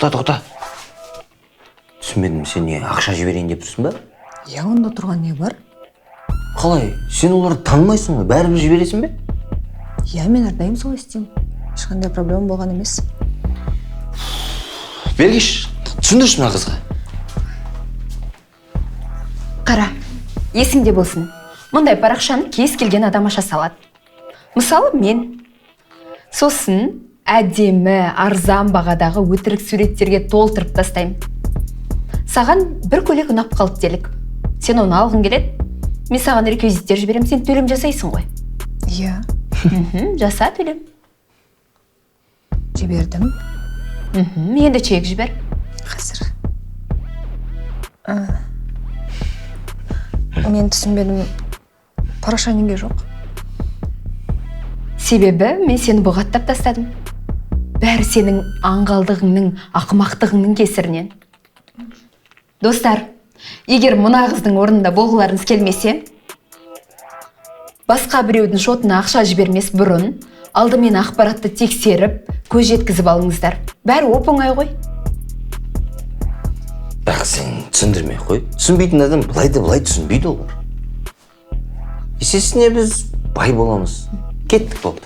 тоқта. Түсінбедім, сен не ақша жіберейін деп тұрсың ба? Я онда тұрған не бар? Қалай? Сен оларды танымайсың ғой, бәрібір жібересің бе? Я мен әрдайым солай істеймін. Ешқандай проблема болған емес. Бергеш, түсіндірші мына қызға. Қара, есіңде болсын. Мұндай парақшаны кез келген адам аша салады. Мысалы мен. Сосын әдемі, арзан бағадағы өтірік суреттерге толтырып тастаймын. Саған бір көйлек ұнап қалды делік. Сен оны алғың келеді. Мен саған реквизиттер жіберем, сен төлем жасайсың ғой. Иә, Жаса төлем. жібердім. Енді чек жібер. Қазір. Мен түсінбедім. Параша неге жоқ? Себебі мен сені бұғаттап тастадым. Бәрі сенің аңғалдығыңның, ақымақтығыңның кесірінен. Достар, егер мына қыздың орнында болғыларыңыз келмесе, басқа біреудің шотына ақша жібермес бұрын, алдымен ақпаратты тексеріп, көз жеткізіп алыңыздар. Бәрі оп-оңай ғой. Бірақ сен түсіндірмей қой. Түсінбейтін адам былай түсінбейді олар. Есесіне біз бай боламыз. Кеттік болды.